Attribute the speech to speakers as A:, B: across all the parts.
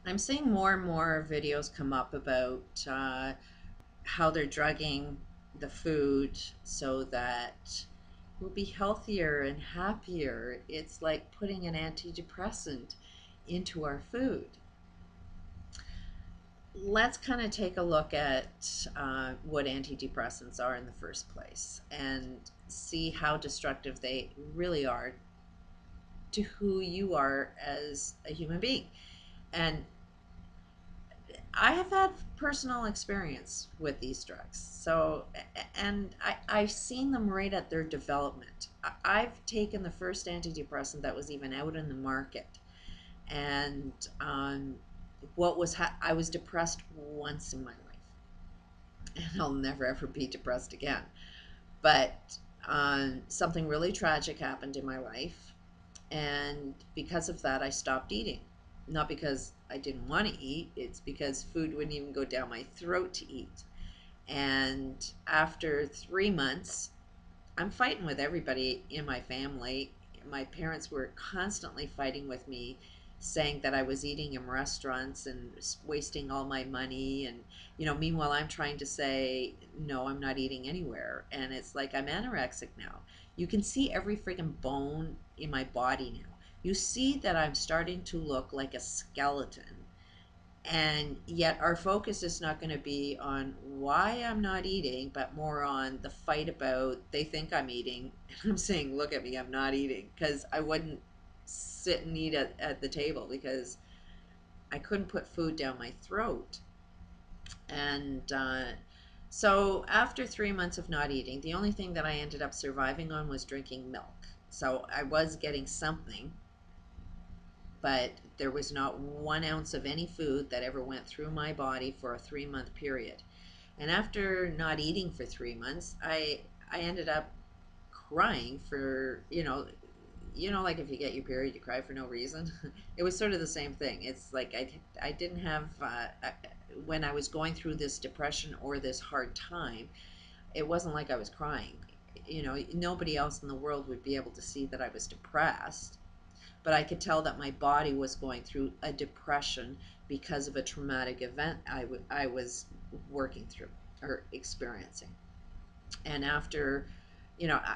A: I'm seeing more and more videos come up about how they're drugging the food so that we'll be healthier and happier. It's like putting an antidepressant into our food. Let's kind of take a look at what antidepressants are in the first place and see how destructive they really are to who you are as a human being. And I have had personal experience with these drugs. So, and I've seen them right at their development. I've taken the first antidepressant that was even out in the market. And I was depressed once in my life. And I'll never ever be depressed again. But something really tragic happened in my life. And because of that, I stopped eating. Not because I didn't want to eat, it's because food wouldn't even go down my throat to eat. And after 3 months, I'm fighting with everybody in my family. My parents were constantly fighting with me, saying that I was eating in restaurants and wasting all my money. And, meanwhile, I'm trying to say, no, I'm not eating anywhere. And it's like I'm anorexic now. You can see every freaking bone in my body now. You see that I'm starting to look like a skeleton. And yet, our focus is not going to be on why I'm not eating, but more on the fight about they think I'm eating. And I'm saying, look at me, I'm not eating because I wouldn't sit and eat at the table because I couldn't put food down my throat. And so, after 3 months of not eating, the only thing that I ended up surviving on was drinking milk. So, I was getting something, but there was not 1 ounce of any food that ever went through my body for a 3 month period. And after not eating for 3 months, I ended up crying for, like if you get your period, you cry for no reason. It was sort of the same thing. It's like I didn't have, when I was going through this depression or this hard time, it wasn't like I was crying. Nobody else in the world would be able to see that I was depressed, but I could tell that my body was going through a depression because of a traumatic event I was working through or experiencing. And after,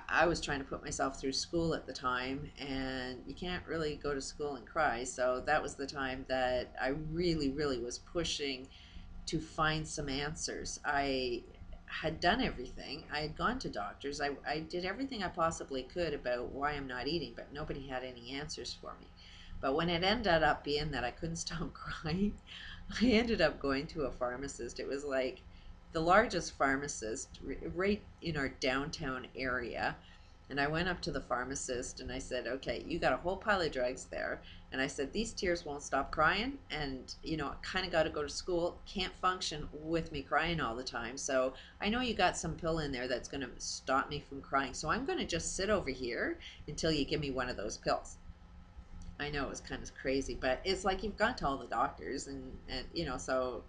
A: I was trying to put myself through school at the time, and you can't really go to school and cry. So that was the time that I really, really was pushing to find some answers. I had done everything. I had gone to doctors. I did everything I possibly could about why I'm not eating, but nobody had any answers for me. But when it ended up being that I couldn't stop crying, I ended up going to a pharmacist. It was like the largest pharmacist right in our downtown area. And I went up to the pharmacist and I said, okay, you got a whole pile of drugs there. And I said, these tears won't stop crying. And, I kind of got to go to school, can't function with me crying all the time. So I know you got some pill in there that's going to stop me from crying. So I'm going to just sit over here until you give me one of those pills. I know it was kind of crazy, but it's like you've gone to all the doctors and so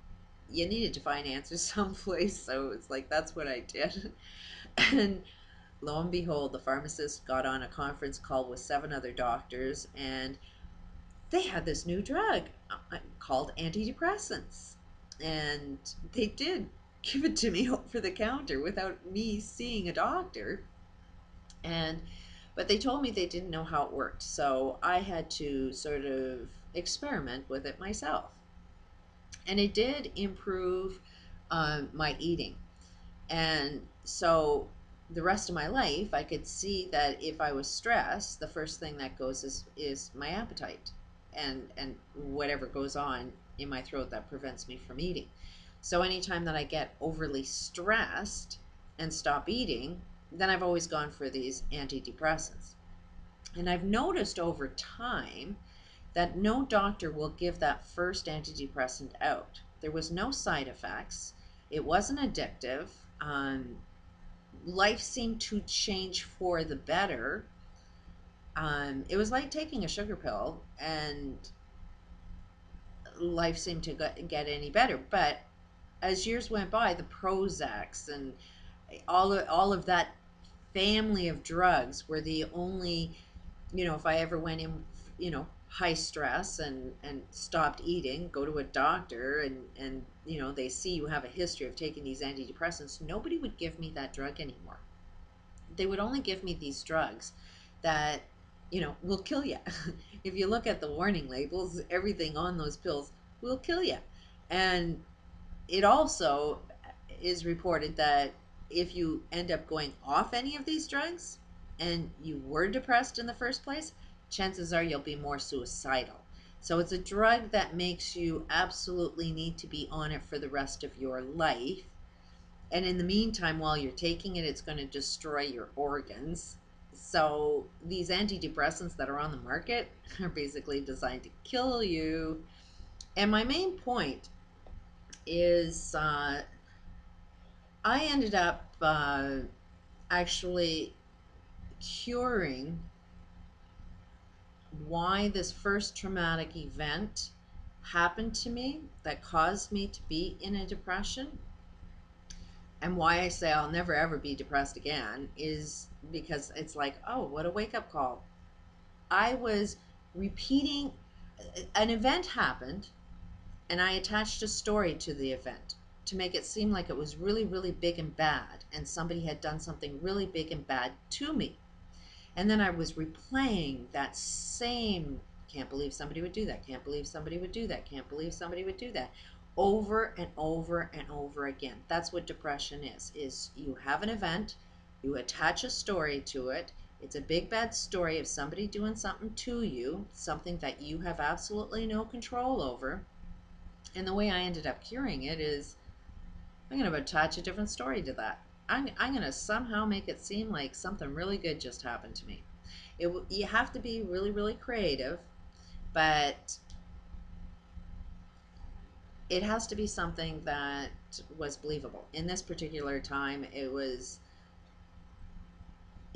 A: you needed to find answers someplace. So it's like that's what I did. And lo and behold, the pharmacist got on a conference call with 7 other doctors, and they had this new drug called antidepressants. And they did give it to me over the counter without me seeing a doctor. And but they told me they didn't know how it worked, so I had to sort of experiment with it myself. And it did improve my eating. And so the rest of my life, I could see that if I was stressed, the first thing that goes is my appetite and whatever goes on in my throat that prevents me from eating. So anytime that I get overly stressed and stop eating, then I've always gone for these antidepressants. And I've noticed over time that no doctor will give that first antidepressant out. There was no side effects. It wasn't addictive. Life seemed to change for the better. It was like taking a sugar pill, and life seemed to get any better. But as years went by, the Prozacs and all of that family of drugs were the only, if I ever went in, high stress and stopped eating, go to a doctor, and they see you have a history of taking these antidepressants, nobody would give me that drug anymore. They would only give me these drugs that will kill you. If you look at the warning labels, everything on those pills will kill you. And it also is reported that if you end up going off any of these drugs and you were depressed in the first place, chances are you'll be more suicidal. So it's a drug that makes you absolutely need to be on it for the rest of your life. And in the meantime, while you're taking it, it's going to destroy your organs. So these antidepressants that are on the market are basically designed to kill you. And my main point is I ended up actually curing why this first traumatic event happened to me that caused me to be in a depression. And why I say I'll never ever be depressed again is because it's like, oh, what a wake up call. I was repeating, an event happened, and I attached a story to the event to make it seem like it was really, really big and bad, and somebody had done something really big and bad to me. And then I was replaying that same, can't believe somebody would do that, can't believe somebody would do that, can't believe somebody would do that, over and over and over again. That's what depression is you have an event, you attach a story to it. It's a big bad story of somebody doing something to you, something that you have absolutely no control over. And the way I ended up curing it is I'm going to attach a different story to that. I'm going to somehow make it seem like something really good just happened to me. You have to be really, really creative, but it has to be something that was believable. In this particular time, it was,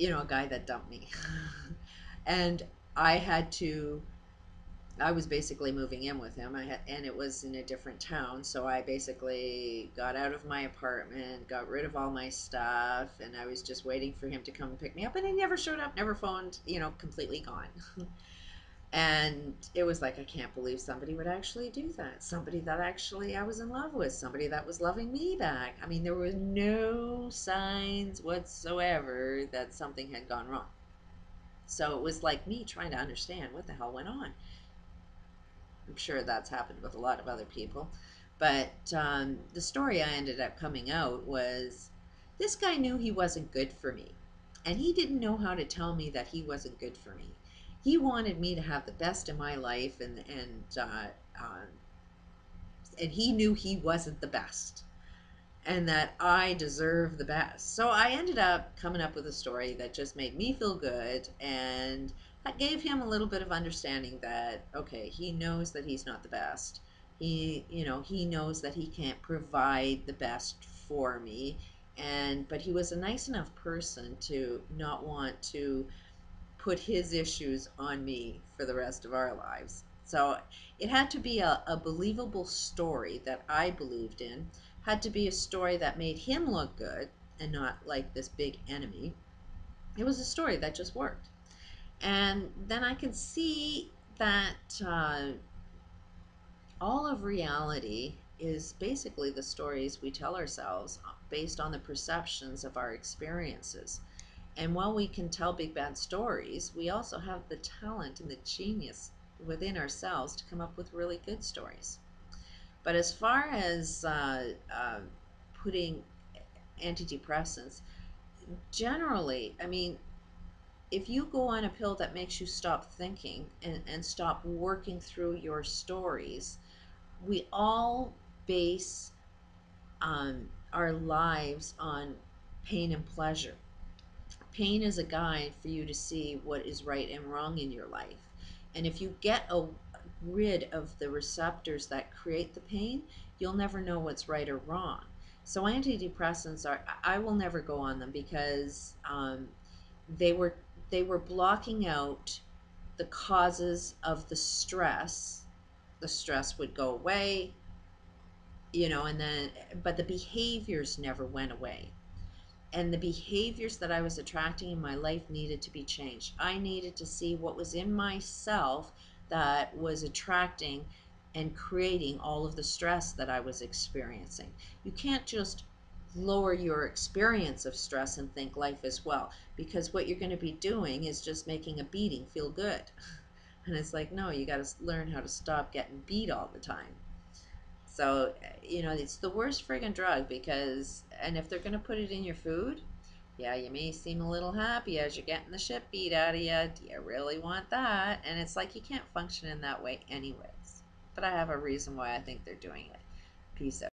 A: a guy that dumped me. And I was basically moving in with him. And it was in a different town, so I basically got out of my apartment, got rid of all my stuff, and I was just waiting for him to come and pick me up. And he never showed up, never phoned, completely gone. And it was like, I can't believe somebody would actually do that. Somebody that actually I was in love with, somebody that was loving me back. I mean, there were no signs whatsoever that something had gone wrong. So it was like me trying to understand what the hell went on. I'm sure that's happened with a lot of other people. But the story I ended up coming out was this guy knew he wasn't good for me. And he didn't know how to tell me that he wasn't good for me. He wanted me to have the best in my life, and he knew he wasn't the best, and that I deserve the best. So I ended up coming up with a story that just made me feel good, and that gave him a little bit of understanding that, okay, he knows that he's not the best. He knows that he can't provide the best for me, but he was a nice enough person to not want to put his issues on me for the rest of our lives. So it had to be a believable story that I believed in, had to be a story that made him look good and not like this big enemy. It was a story that just worked. And then I could see that all of reality is basically the stories we tell ourselves based on the perceptions of our experiences. And while we can tell big bad stories, we also have the talent and the genius within ourselves to come up with really good stories. But as far as putting antidepressants, generally, I mean, if you go on a pill that makes you stop thinking and stop working through your stories, we all base our lives on pain and pleasure. Pain is a guide for you to see what is right and wrong in your life. And if you get rid of the receptors that create the pain, you'll never know what's right or wrong. So antidepressants I will never go on them because they were blocking out the causes of the stress. The stress would go away, but the behaviors never went away. And the behaviors that I was attracting in my life needed to be changed. I needed to see what was in myself that was attracting and creating all of the stress that I was experiencing. You can't just lower your experience of stress and think life is well, because what you're going to be doing is just making a beating feel good. And it's like, no, you got to learn how to stop getting beat all the time. So, it's the worst friggin' drug because, and if they're going to put it in your food, yeah, you may seem a little happy as you're getting the shit beat out of you. Do you really want that? And it's like you can't function in that way anyways. But I have a reason why I think they're doing it. Peace out.